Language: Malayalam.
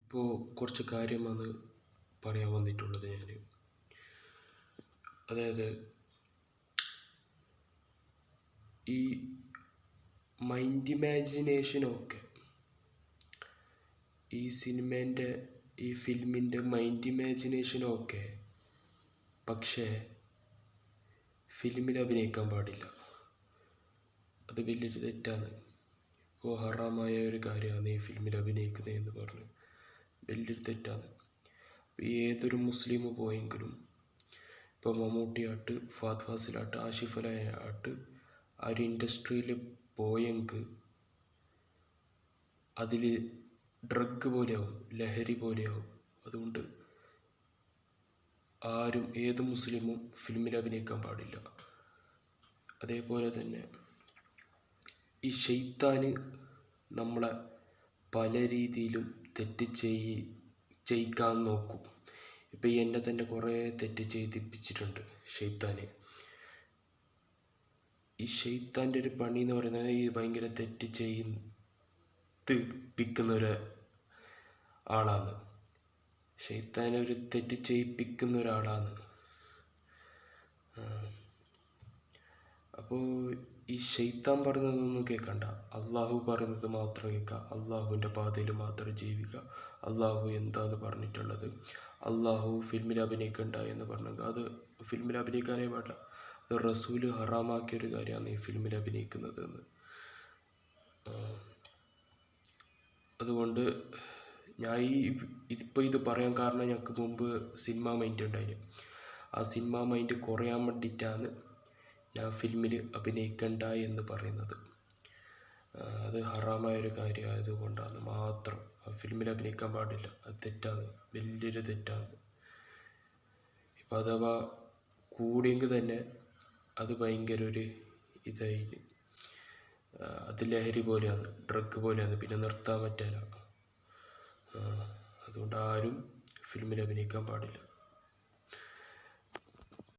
ഇപ്പോൾ കുറച്ച് കാര്യമാണ് പറയാൻ വന്നിട്ടുള്ളത് ഞാൻ. അതായത് ഈ മൈൻഡ് ഇമാജിനേഷനൊക്കെ ഈ സിനിമേൻ്റെ ഈ ഫിലിമിൻ്റെ മൈൻഡ് ഇമാജിനേഷനൊക്കെ പക്ഷേ ഫിലിമിൽ അഭിനയിക്കാൻ പാടില്ല. അത് വലിയൊരു തെറ്റാണ്. ഇപ്പോൾ ഹറാമായ ഒരു കാര്യമാണ് ഈ ഫിലിമിൽ അഭിനയിക്കുന്നത് എന്ന് പറഞ്ഞ് വലിയൊരു തെറ്റാണ്. ഏതൊരു മുസ്ലിം പോയെങ്കിലും ഇപ്പോൾ മമ്മൂട്ടിയാട്ട്, ഫഹദ് ഫാസിലാട്ട്, ആഷിഫ് അലി ആട്ട് ആ ഒരു ഇൻഡസ്ട്രിയിൽ പോയെങ്കിൽ അതിൽ ഡ്രഗ് പോലെയാവും, ലഹരി പോലെയാവും. അതുകൊണ്ട് ആരും ഏത് മുസ്ലിമും ഫിലിമിൽ അഭിനയിക്കാൻ പാടില്ല. അതേപോലെ തന്നെ ഈ ശൈത്താന് നമ്മളെ പല രീതിയിലും തെറ്റ് ചെയ്യിക്കാൻ നോക്കും. ഇപ്പം എന്നെ തന്നെ കുറേ തെറ്റ് ചെയ്യിപ്പിച്ചിട്ടുണ്ട് ശൈത്താന്. ഈ ശൈത്താൻ്റെ ഒരു പണി എന്ന് പറയുന്നത് ഈ ഭയങ്കര തെറ്റ് ചെയ്യിപ്പിക്കുന്ന ആളാണ്. ശൈത്താൻ ഒരു തെറ്റ് ചെയ്യിപ്പിക്കുന്ന ഒരാളാണ്. അപ്പോൾ ഈ ശൈത്താൻ പറയുന്നതൊന്നും കേൾക്കണ്ട, അള്ളാഹു പറയുന്നത് മാത്രം കേൾക്കുക. അള്ളാഹുവിൻ്റെ പാതയിൽ മാത്രം ജീവിക്കുക. അള്ളാഹു എന്താന്ന് പറഞ്ഞിട്ടുള്ളത്, അള്ളാഹു ഫിലിമിൽ അഭിനയിക്കണ്ട എന്ന് പറഞ്ഞത് അത് ഫിലിമിൽ അഭിനയിക്കാനേ പാടില്ല. അത് റസൂല് ഹറാമാക്കിയൊരു കാര്യമാണ് ഈ ഫിലിമിൽ അഭിനയിക്കുന്നത് എന്ന്. അതുകൊണ്ട് ഞാൻ ഇതിപ്പോൾ ഇത് പറയാൻ കാരണം ഞങ്ങൾക്ക് മുമ്പ് സിനിമ മൈൻഡ് ഉണ്ടായിരുന്നു. ആ സിനിമ മൈൻഡ് കുറയാൻ വേണ്ടിയിട്ടാണ് ഞാൻ ഫിലിമിൽ അഭിനയിക്കണ്ട എന്ന് പറയുന്നത്. അത് ഹറാമായൊരു കാര്യമായതുകൊണ്ടാണ് മാത്രം. ഫിലിമിൽ അഭിനയിക്കാൻ പാടില്ല, അത് തെറ്റാണ്, വലിയൊരു തെറ്റാണ്. ഇപ്പം അഥവാ കൂടിയെങ്കിൽ തന്നെ അത് ഭയങ്കര ഒരു ഇതായി, അത് ലഹരി പോലെയാണ്, ഡ്രഗ് പോലെയാണ്, പിന്നെ നിർത്താൻ പറ്റില്ല. അതുകൊണ്ട് ആരും ഫിലിമിൽ അഭിനയിക്കാൻ പാടില്ല.